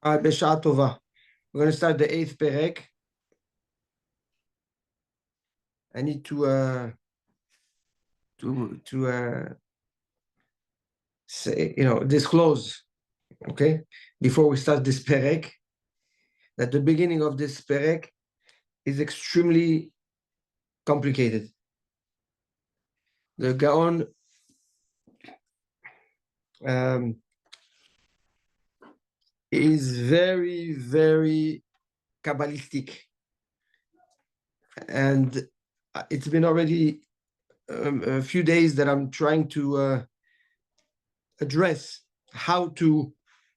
בשעה טובה. We're going to start the eighth perek. I need to say, disclose, okay, before we start this perek, that the beginning of this perek is extremely complicated. The Gaon is very, very Kabbalistic. And it's been already a few days that I'm trying to address how to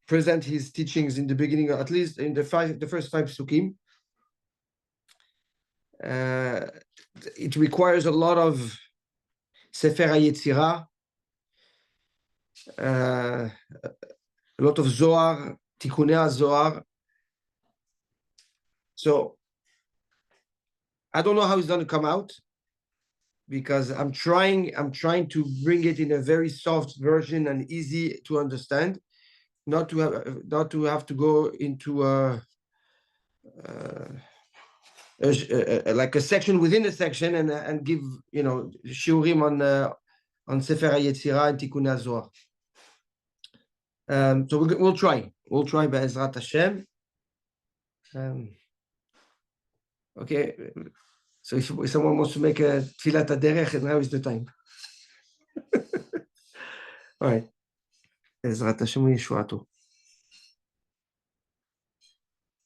present his teachings in the beginning, at least in the first five psukim. It requires a lot of Sefer HaYetzirah, a lot of Zohar, Tikunei Zohar. So I don't know how it's going to come out, because I'm trying to bring it in a very soft version and easy to understand, not to have to go into like a section within a section and give shiurim on Sefer HaYetzirah and Tikunei Zohar. So we'll try Be'ezrat Hashem. Okay, so if someone wants to make a Tfilat HaDerech, now is the time. All right. Be'ezrat Hashem Yeshuato.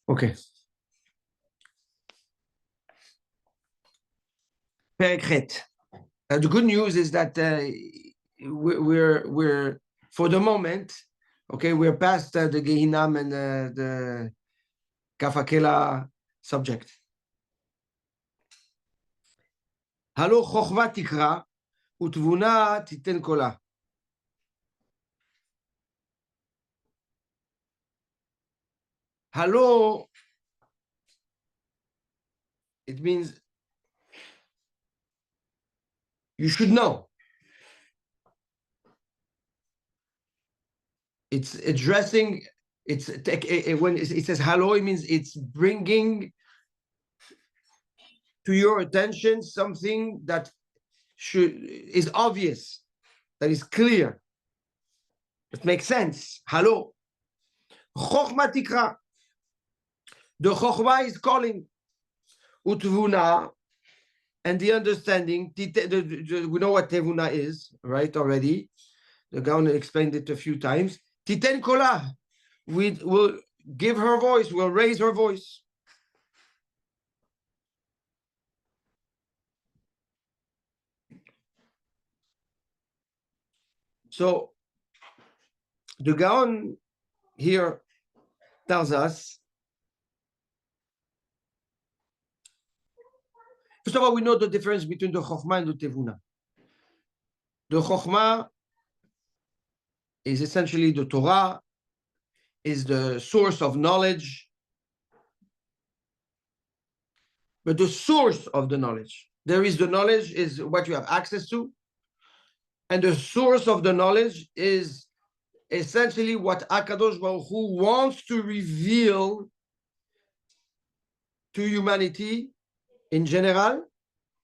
Okay. Perek Het. The good news is that we're for the moment, okay, we're past the Gehinam and the Kafakela subject. Halo chokhma tikra utvuna titen kola. Halo, it means you should know. It's addressing, when it says halo, it means it's bringing to your attention something that is obvious, that is clear, that makes sense. Halo. Chokhma tikra. The chokhma is calling. Utvuna, and the understanding, we know what tevuna is, right, already. The Gaon explained it a few times. Titen kola, we will give her voice, we'll raise her voice. So the Gaon here tells us, first of all, we know the difference between the chokhmah and the tevuna. The chokhmah is essentially the Torah, is the source of knowledge. But the source of the knowledge, there is the knowledge is what you have access to. And the source of the knowledge is essentially what HaKadosh Baruch Hu wants to reveal to humanity in general,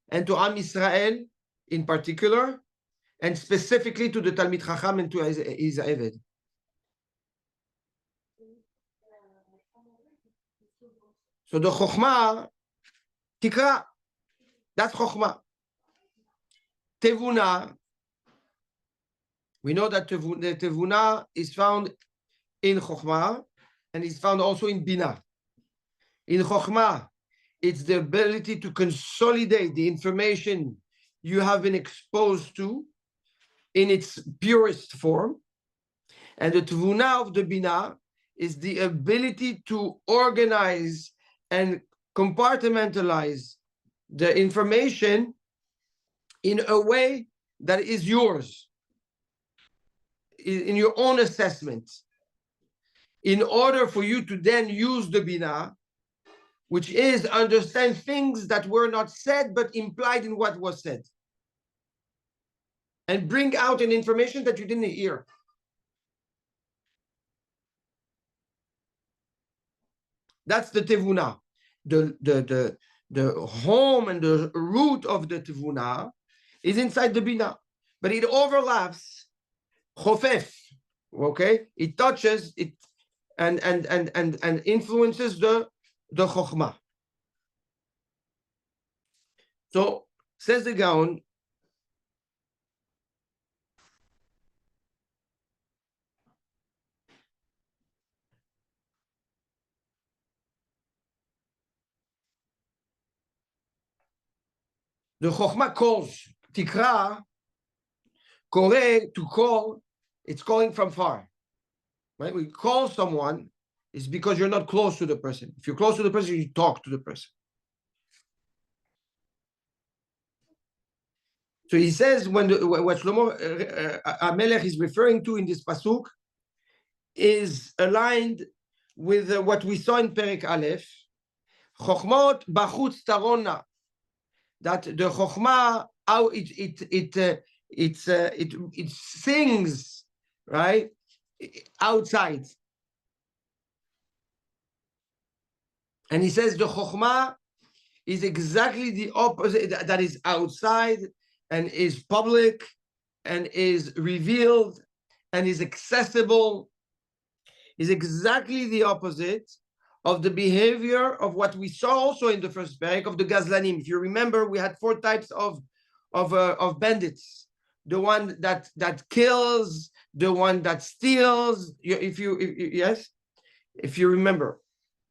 and to Am Yisrael in particular, and specifically to the Talmid Chacham and to his Eved. So the Chokhmah, Tikra, that's Chokhmah. Tevuna, we know that the Tevuna is found in Chokhmah and is found also in Bina. In Chokhmah, it's the ability to consolidate the information you have been exposed to in its purest form. And the Tevuna of the Bina is the ability to organize and compartmentalize the information in a way that is yours, in your own assessment, in order for you to then use the Bina, which is understand things that were not said but implied in what was said, and bring out an information that you didn't hear. That's the tevuna. The home and the root of the tevuna is inside the bina, but it overlaps chofef. Okay, it touches it and influences the chokhmah. So says the Gaon, the chokhmah calls tikra, kore, to call, it's calling from far. Right? We call someone is because you're not close to the person. If you're close to the person, you talk to the person. So he says what Shlomo Amelech is referring to in this pasuk is aligned with what we saw in Perek Aleph, Chokhmot bachutz tarona, that the Chokhmah, how it sings, right, outside. And he says the Chokhmah is exactly the opposite, that is outside and is public and is revealed and is accessible, is exactly the opposite of the behavior of what we saw also in the first parak of the Gazlanim. If you remember, we had 4 types of bandits: the one that kills, the one that steals. If you remember,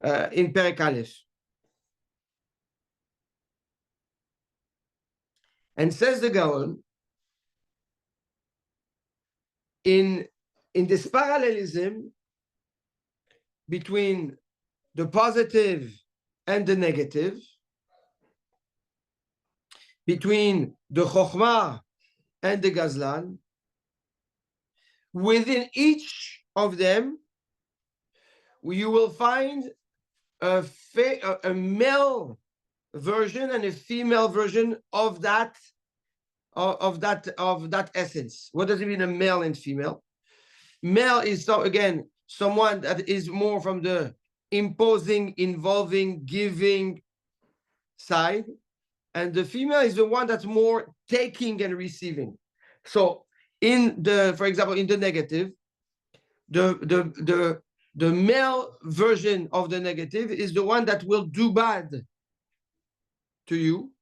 in Perek Aleph. And says the Gaon, in this parallelism between the positive and the negative, between the Chokhmah and the Gazlan, within each of them, you will find a male version and a female version of that essence. What does it mean, a male and female? Male is, so again, someone that is more from the imposing, involving, giving side, and the female is the one that's more taking and receiving. So for example, in the negative, the male version of the negative is the one that will do bad to you,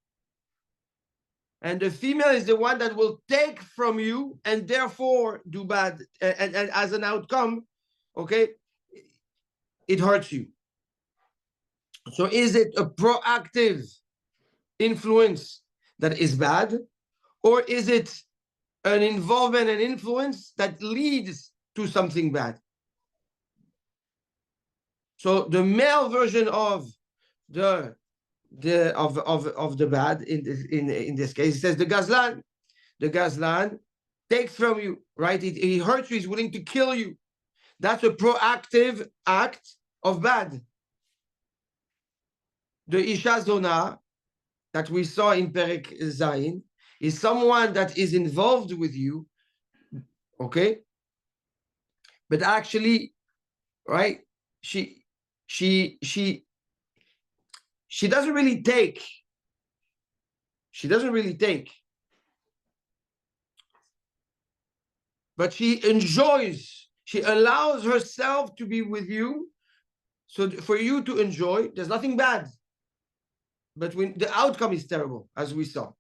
and the female is the one that will take from you and therefore do bad, and as an outcome, okay, it hurts you. So is it a proactive influence that is bad, or is it an involvement and influence that leads to something bad? So the male version of the bad in this case, it says the Gazlan takes from you, right? He hurts you, he's willing to kill you. That's a proactive act of bad. The Isha Zona that we saw in Perek Zayin is someone that is involved with you, okay? But actually, right, she doesn't really take. She doesn't really take. But she enjoys. She allows herself to be with you. So for you to enjoy, there's nothing bad. But when the outcome is terrible, as we saw.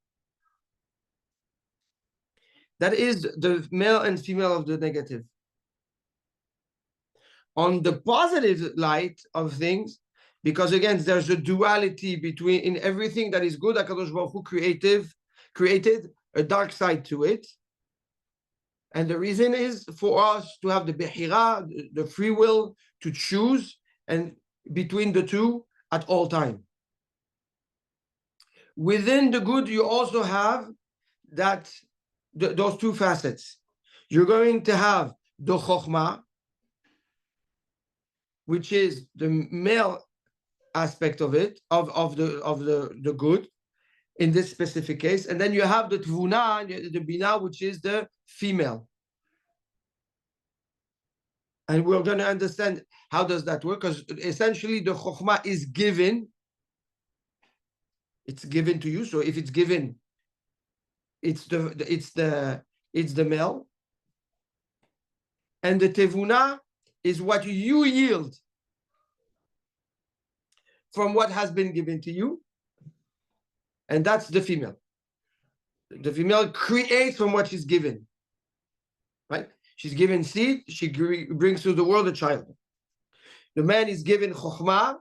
That is the male and female of the negative. On the positive light of things, because again, there's a duality between, in everything that is good, HaKadosh Baruch Hu created a dark side to it. And the reason is for us to have the behira, the free will, to choose and between the two at all time. Within the good, you also have that those two facets. You're going to have the chokhmah, which is the male aspect of it, of the good in this specific case, and then you have the tvuna, the bina, which is the female. And we're going to understand how does that work, because essentially the chokhmah is given. It's given to you. So if it's given, it's the male. And the tevuna is what you yield from what has been given to you. And that's the female. The female creates from what she's given. Right? She's given seed, she brings to the world a child. The man is given chokhmah,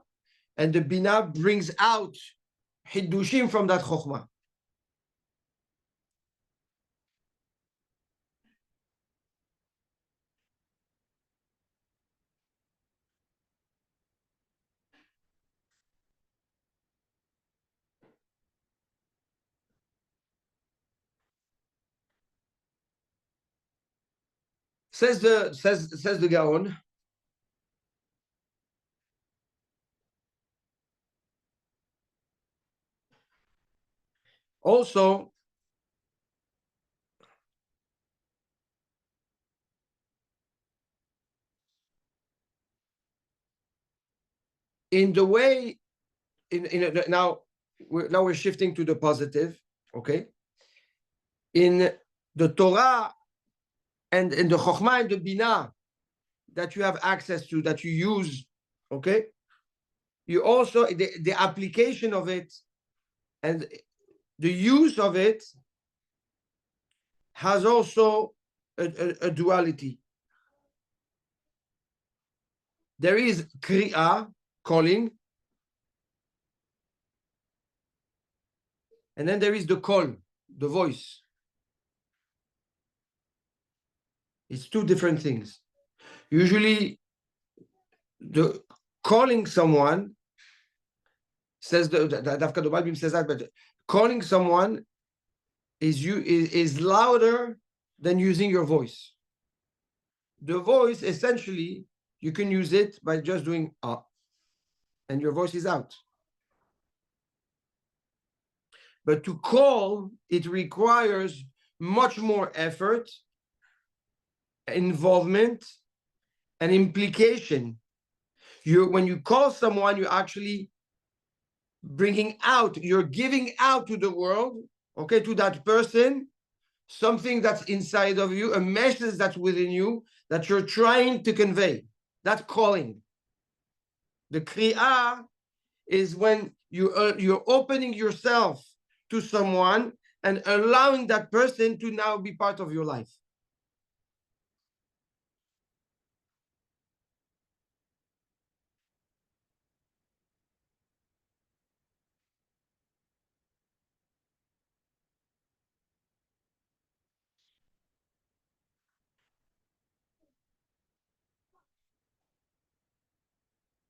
and the bina brings out hiddushim from that chokhmah. Says the Gaon. Also, in the way, now we're shifting to the positive, okay? In the Torah and in the Chokhmah and the Binah that you have access to, that you use, okay? You also, the application of it and the use of it has also a duality. There is kri'ah, calling, and then there is the call, the voice. It's two different things. Usually, the calling someone says says that, but calling someone is louder than using your voice. The voice, essentially, you can use it by just doing ah, and your voice is out. But to call, it requires much more effort, involvement, and implication. When you call someone, you're actually bringing out, you're giving out to the world, okay, to that person, something that's inside of you, a message that's within you that you're trying to convey. That's calling. The kri'ah is when you're opening yourself to someone and allowing that person to now be part of your life.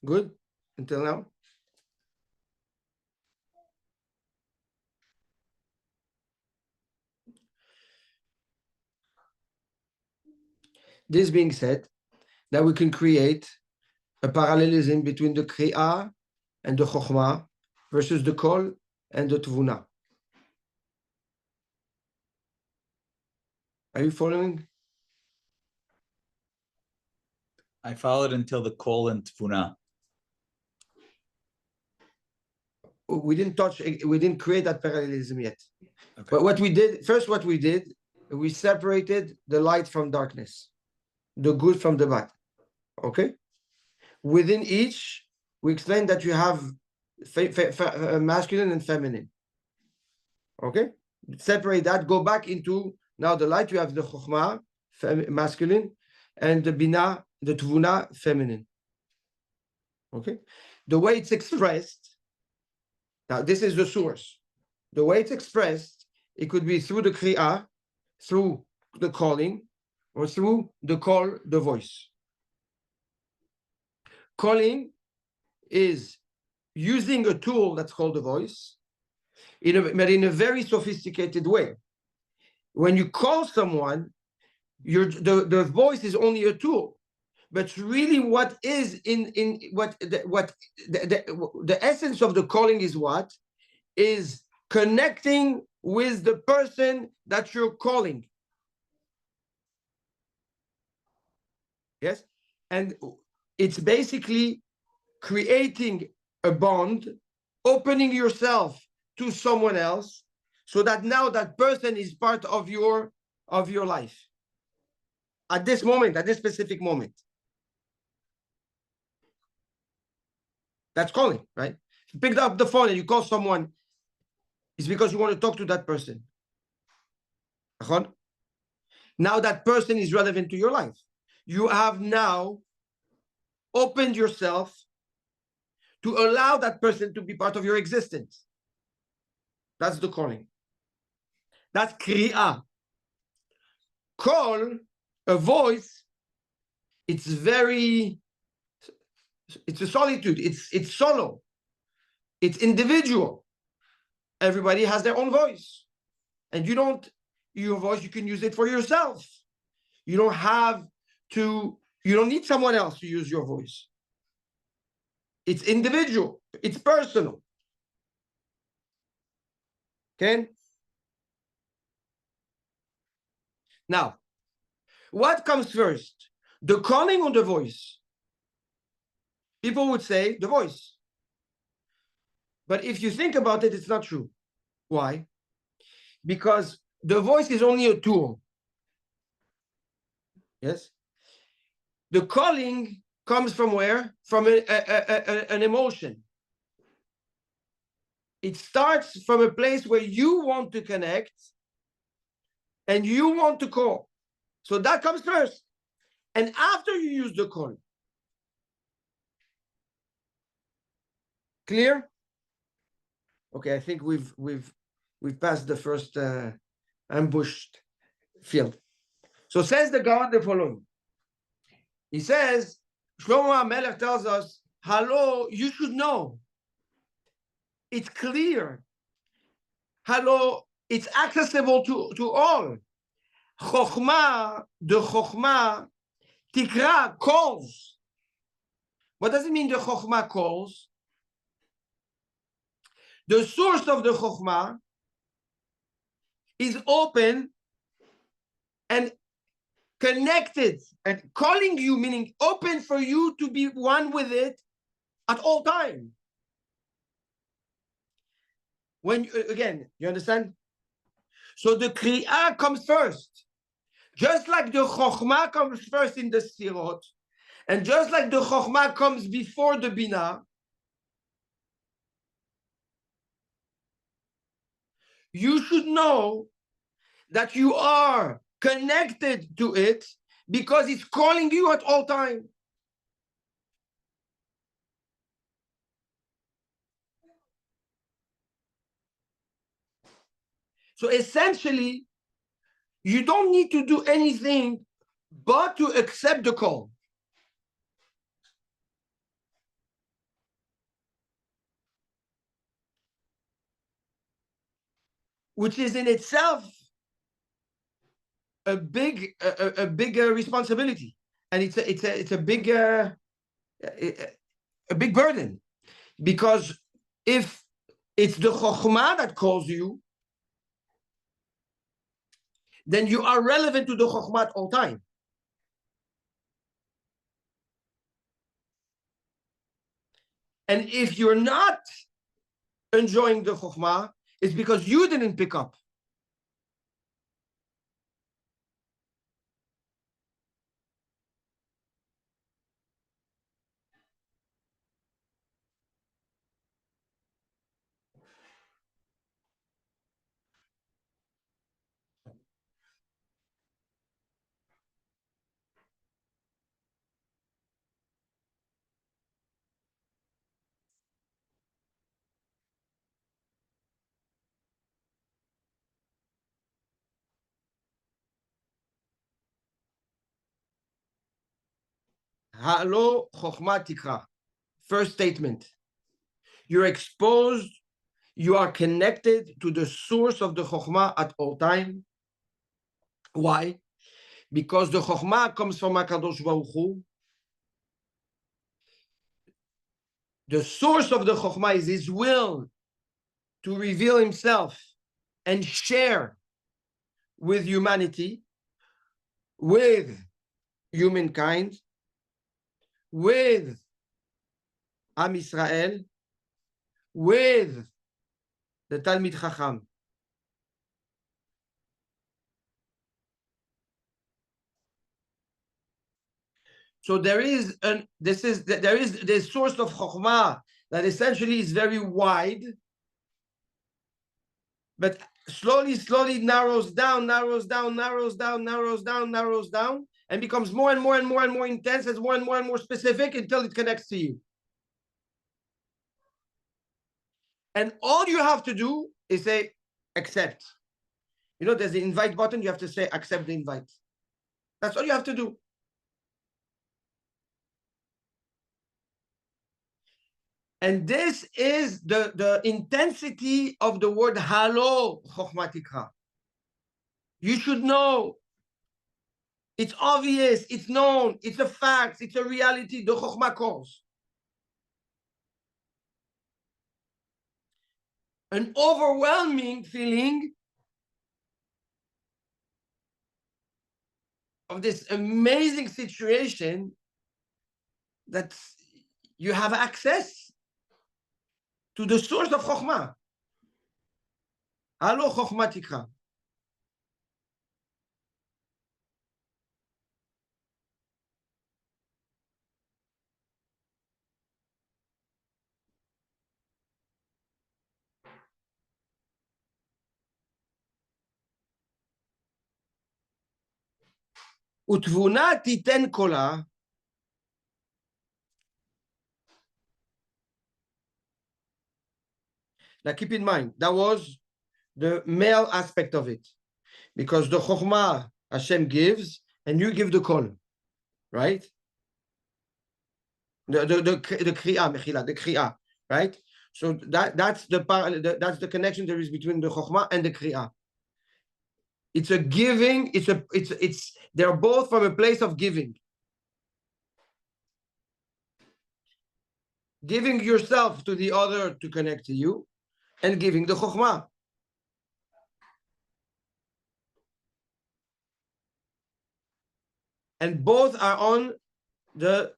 Good until now? This being said, that we can create a parallelism between the kri'ah and the chokhmah versus the kol and the tvuna. Are you following? I followed until the kol and tvuna. We didn't create that parallelism yet. Okay. But what we did, we separated the light from darkness, the good from the bad. Okay? Within each, we explained that you have masculine and feminine. Okay? Separate that, go back into now the light, you have the chokhmah, masculine, and the bina, the tvuna, feminine. Okay? The way it's expressed, now this is the source. The way it's expressed, it could be through the kri'ah, through the calling, or through the call, the voice. Calling is using a tool that's called the voice, but in a very sophisticated way. When you call someone, the voice is only a tool, but really what is the essence of the calling is what? Is connecting with the person that you're calling. Yes? And it's basically creating a bond, opening yourself to someone else, so that now that person is part of your life at this moment, at this specific moment. That's calling, right? If you picked up the phone and you call someone, it's because you want to talk to that person. Now that person is relevant to your life. You have now opened yourself to allow that person to be part of your existence. That's the calling. That's kri'ah. Call, a voice, it's a solitude, it's solo, it's individual. Everybody has their own voice. And your voice, you can use it for yourself. You don't need someone else to use your voice. It's individual, it's personal. Okay? Now, what comes first? The calling or the voice? People would say the voice. But if you think about it, it's not true. Why? Because the voice is only a tool. Yes? The calling comes from where? From an emotion. It starts from a place where you want to connect and you want to call. So that comes first. And after you use the call. Clear? Okay, I think we've passed the first ambushed field. So says the God the following. He says, Shlomo HaMelech tells us, hello, you should know. It's clear. Hello, it's accessible to all. Chokhmah, the Chokhmah, Tikra, calls. What does it mean the Chokhmah calls? The source of the Chokhmah is open and connected and calling you, meaning open for you to be one with it at all time. When, again, you understand? So the Kri'ah comes first. Just like the Chokhmah comes first in the Sirot, and just like the Chokhmah comes before the Binah, you should know that you are connected to it because it's calling you at all time. So essentially, you don't need to do anything but to accept the call. Which is in itself a big responsibility, and it's a big burden, because if it's the Chokhmah that calls you, then you are relevant to the Chokhmah at all time. And if you're not enjoying the Chokhmah, it's because you didn't pick up. Ha'lo Chokhmah Tikra. First statement. You're exposed, you are connected to the source of the Chokhmah at all time. Why? Because the Chokhmah comes from HaKadosh Baruch Hu. The source of the Chokhmah is his will to reveal himself and share with humanity, with humankind. with Am Israel, with the Talmid Chacham. So there is the source of Chokhmah that essentially is very wide, but slowly narrows down, and becomes more and more intense, as more and more specific until it connects to you. And all you have to do is say, accept. You know, there's the invite button. You have to say, accept the invite. That's all you have to do. And this is the intensity of the word halo chokhmatikra. You should know. It's obvious. It's known. It's a fact. It's a reality. The chokhmah calls. An overwhelming feeling of this amazing situation that you have access to the source of chokhmah. Halo chokhmatikra. Utvuna titen kola. Now keep in mind, that was the male aspect of it. Because the chokhmah Hashem gives, and you give the kol, right? The kriya, mechila, the kriya, right? So that's the connection there is between the chokhmah and the kriya. It's a giving. They're both from a place of giving. Giving yourself to the other to connect to you, and giving the chokhmah. And both are on the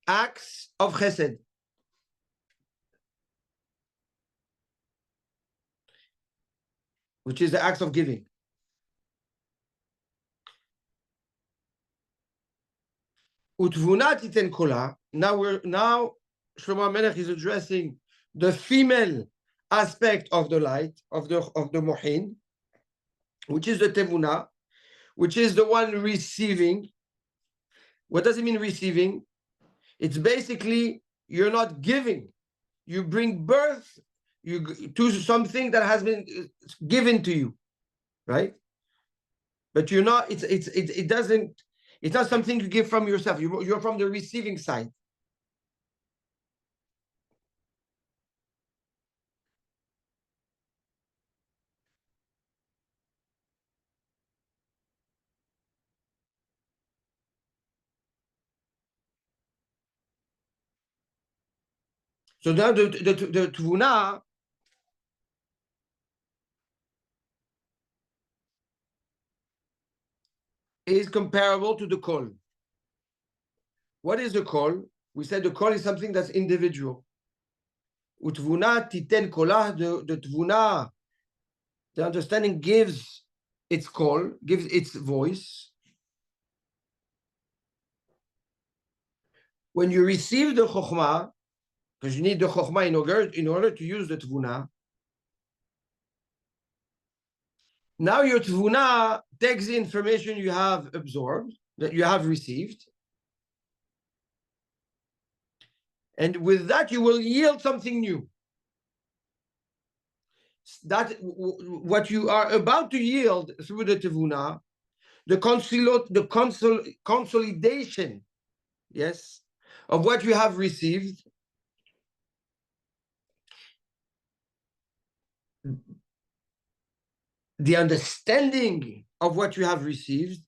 acts of chesed. Which is the acts of giving. Utvuna titen kola. Now Shlomo Melech is addressing the female aspect of the light of the mohin, which is the tevuna, which is the one receiving. What does it mean receiving? It's basically you're not giving. You bring birth to something that has been given to you, right? But you're not. It doesn't. It's not something you give from yourself. You're from the receiving side. So now the tvuna is comparable to the kol. What is the kol? We said the kol is something that's individual. Utvuna titen kolah, the tvuna, the understanding gives its kol, gives its voice. When you receive the chokhmah, because you need the chokhmah in order to use the tvuna, now your tvuna takes the information you have absorbed, that you have received, and with that you will yield something new. That what you are about to yield through the tevuna, the consolidation, yes, of what you have received, the understanding of what you have received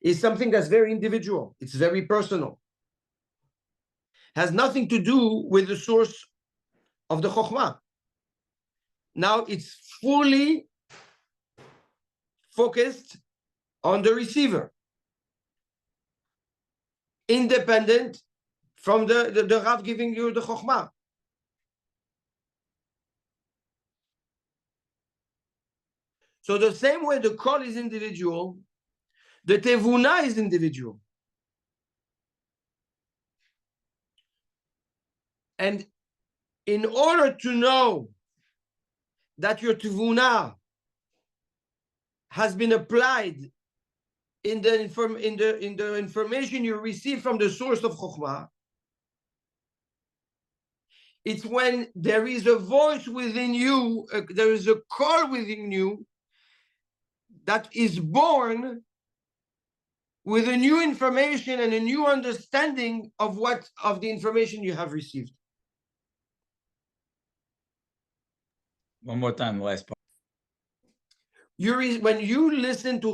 is something that's very individual. It's very personal. Has nothing to do with the source of the chokhmah. Now it's fully focused on the receiver. independent from the Rav giving you the Chokhmah. So the same way the Kol is individual, the Tevuna is individual. And in order to know that your Tevuna has been applied in the information you receive from the source of Chokhmah, it's when there is a voice within you, there is a call within you that is born with a new information and a new understanding of the information you have received. One more time, the last part. When you listen to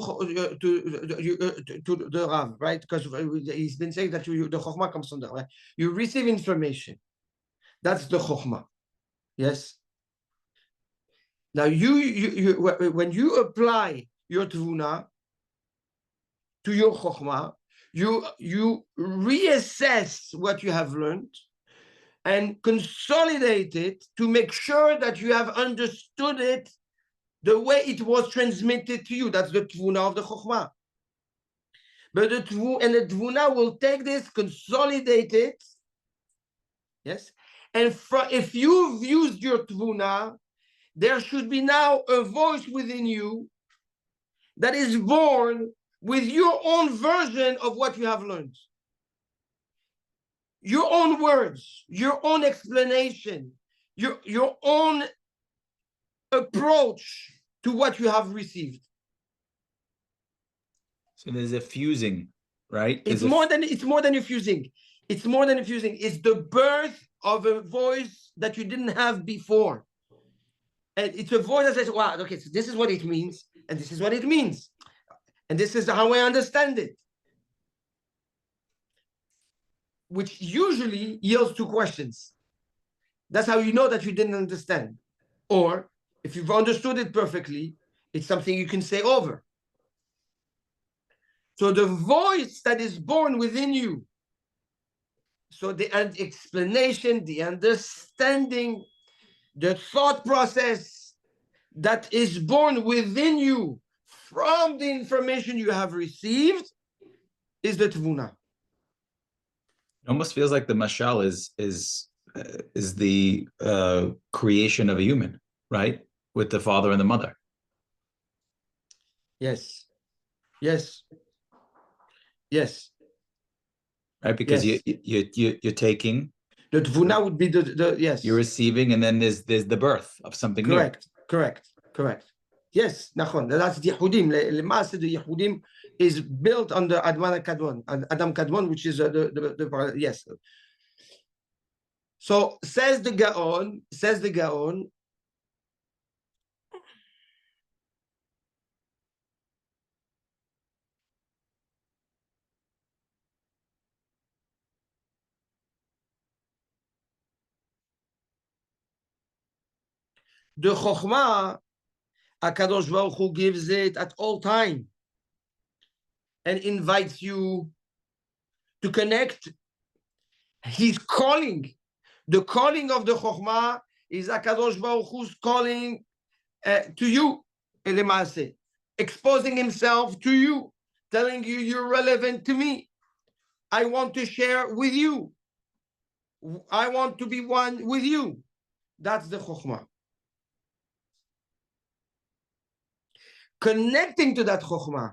the Rav, right? Because he's been saying that the Chokhmah comes from there, right? You receive information. That's the Chokhmah. Yes. Now when you apply your Tvuna to your Chokhmah, you reassess what you have learned and consolidate it to make sure that you have understood it the way it was transmitted to you. That's the Tvuna of the Chokhmah. But the Tvuna will take this, consolidate it, yes? And if you've used your Tvuna, there should be now a voice within you that is born with your own version of what you have learned. Your own words, your own explanation, your own approach to what you have received. So there's a fusing, right? It's more than a fusing. It's more than a fusing. It's the birth of a voice that you didn't have before. And it's a voice that says, wow, okay, so this is what it means, and this is what it means. And this is how I understand it. Which usually yields to questions. That's how you know that you didn't understand. Or if you've understood it perfectly, it's something you can say over. So the voice that is born within you, so the explanation, the understanding, the thought process that is born within you from the information you have received is the Tvuna. It almost feels like the mashal is the creation of a human, right? With the father and the mother. Yes. Yes. Yes. Right, because yes. you're taking. The Tvuna would be the yes. You're receiving, and then there's the birth of something new. Correct. Yes, nachon. That's the Yehudim. L'maaseh the Yehudim is built on the Adam Kadmon, which is the yes. So says the Gaon. The Chokhmah, HaKadosh Baruch Hu gives it at all time and invites you to connect. He's calling. The calling of the Chokhmah is HaKadosh Baruch Hu's calling to you, Elemase, exposing himself to you, telling you you're relevant to me. I want to share with you. I want to be one with you. That's the Chokhmah. Connecting to that Chokhmah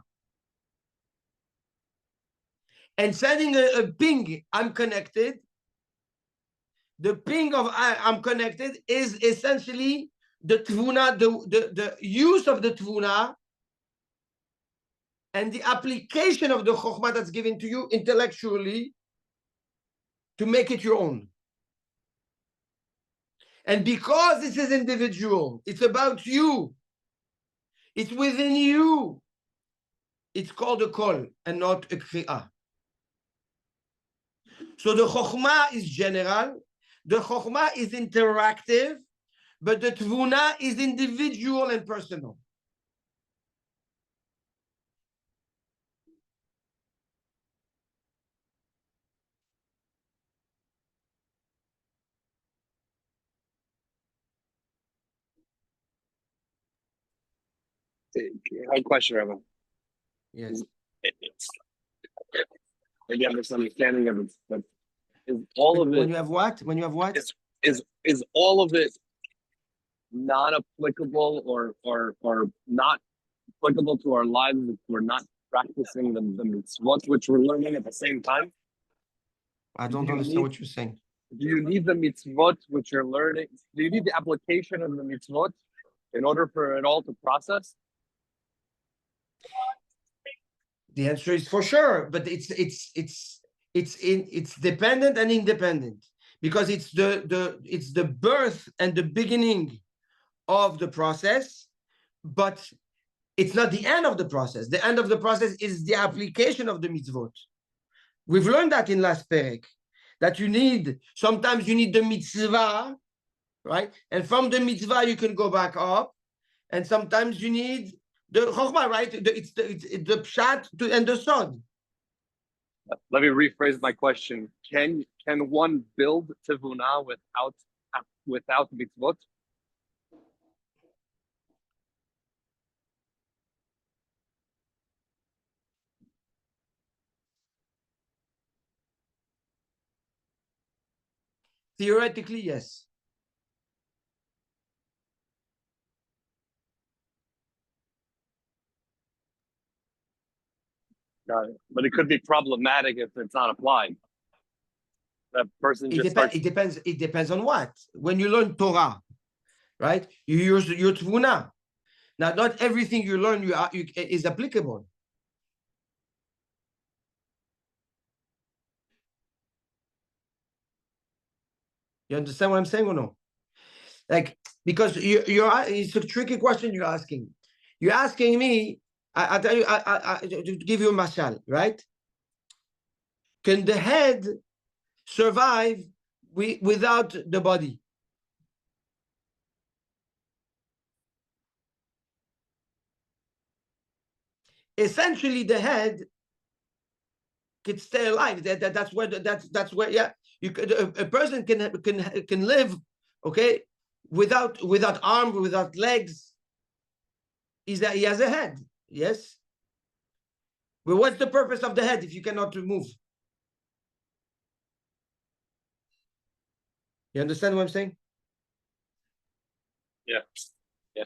and sending a ping, I'm connected. The ping of I'm connected is essentially the Tvuna, the use of the Tvuna and the application of the Chokhmah that's given to you intellectually to make it your own. And because this is individual, it's about you. It's within you. It's called a call and not a kri'ah. So the Chokhmah is general. The Chokhmah is interactive, but the Tvuna is individual and personal. Hard question, Rabbi. Yes. Maybe I'm misunderstanding of it, but is all of When it you have what? When you have what? is all of it not applicable or not applicable to our lives if we're not practicing the mitzvot which we're learning at the same time? I don't understand what you're saying. Do you need the mitzvot which you're learning? Do you need the application of the mitzvot in order for it all to process? The answer is for sure, but it's dependent and independent, because it's the birth and the beginning of the process, but it's not the end of the process. The end of the process is the application of the mitzvot. We've learned that in last perek, that sometimes you need the mitzvah, right? And from the mitzvah, you can go back up. And sometimes you need the chokhmah, right? It's the pshat and the sod. Let me rephrase my question. Can one build tivuna without mitzvot? Theoretically, yes. Got it. But it could be problematic if it's not applied. That person just starts. It depends on what. When you learn Torah, right? You use your tvuna. Now, not everything you learn is applicable. You understand what I'm saying or no? Like, because it's a tricky question you're asking. You're asking me, I tell you, to give you a mashal, right? Can the head survive without the body? Essentially, the head could stay alive. That's where yeah, you could a person can live, okay, without arms, without legs. Is that he has a head? Yes. Well, what's the purpose of the head if you cannot move? You understand what I'm saying? Yeah. Yeah.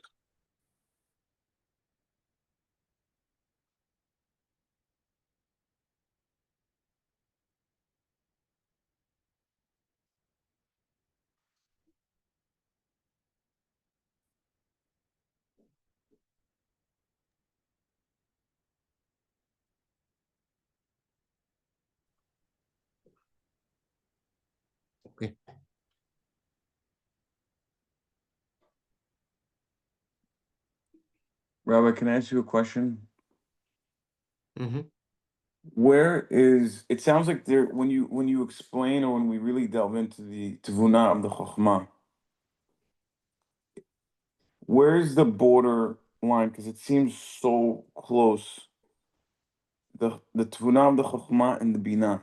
Okay. Rabbi, can I ask you a question? Mm-hmm. Where is it? Sounds like there when you explain or when we really delve into the tevuna of the chokhmah, where's the border line? Because it seems so close. The tevuna of the chokhmah and the bina.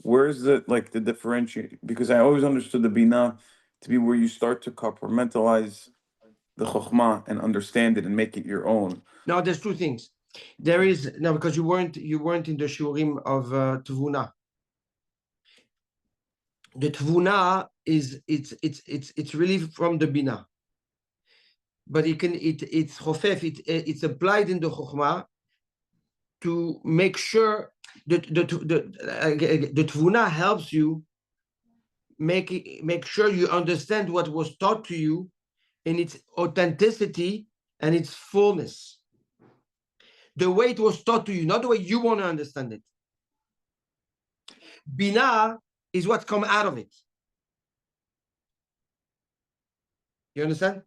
Where's the differentiate? Because I always understood the bina to be where you start to compartmentalize the chokhmah and understand it and make it your own. Now, there's two things. There is now, because you weren't in the shurim of tevuna. The tvuna it's really from the bina, but it's chofef, it's applied in the chokhmah to make sure that the tvuna helps you make sure you understand what was taught to you in its authenticity and its fullness, the way it was taught to you, not the way you want to understand it. Bina is what's come out of it. You understand?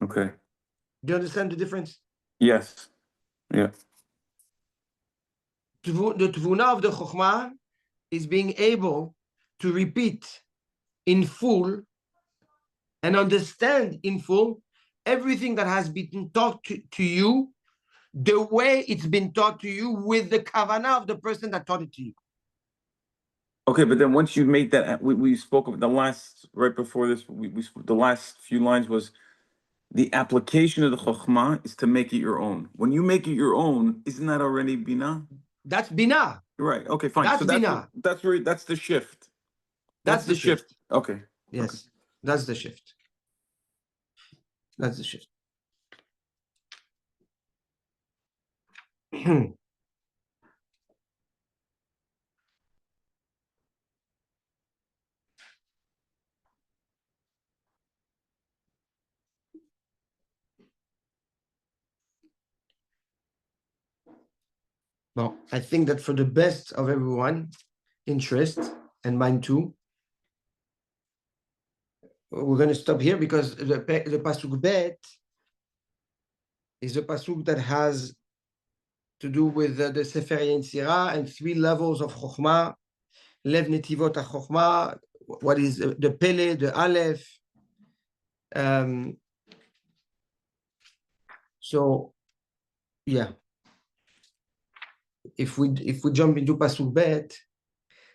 Okay. Do you understand the difference? Yes. Yeah. The tvuna of the chokhmah is being able to repeat in full and understand in full everything that has been taught to you, the way it's been taught to you, with the kavanah of the person that taught it to you. Okay, but then once you make that, we spoke of the last, right before this, the last few lines was the application of the chokhmah is to make it your own. When you make it your own, isn't that already bina? That's Binah. Right. Okay, fine. That's So Binah. that's the shift. That's the shift. Okay. Yes, that's the shift. That's the shift. Well, I think that for the best of everyone, interest and mine too, we're going to stop here because the pasuk bet is a pasuk that has to do with the Sefer Yetzirah and 3 levels of Chokhmah, Lev Netivot HaChokhmah, what is the Pele, the Aleph. So, yeah. If we jump into pasuk bet,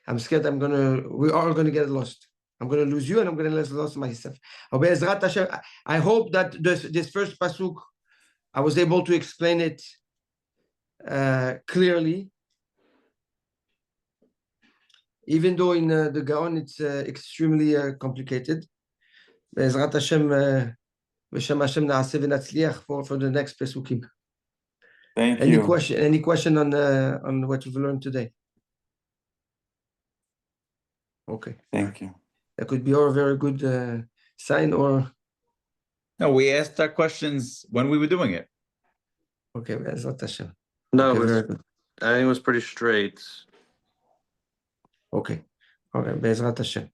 I'm scared we're all gonna get lost. I'm gonna lose you and I'm gonna lose myself. I hope that this first pasuk, I was able to explain it clearly. Even though in the Gaon it's extremely complicated. Be'ezrat Hashem, B'Shem Hashem na'aseh v'natzliach for the next pesukim. Thank you. Any question on what you've learned today? Okay. Thank you. That could be a very good sign or... No, we asked our questions when we were doing it. Okay, Be'ezrat Hashem. No, Okay, it was, very good. I think it was pretty straight. Okay. Okay, Be'ezrat Hashem.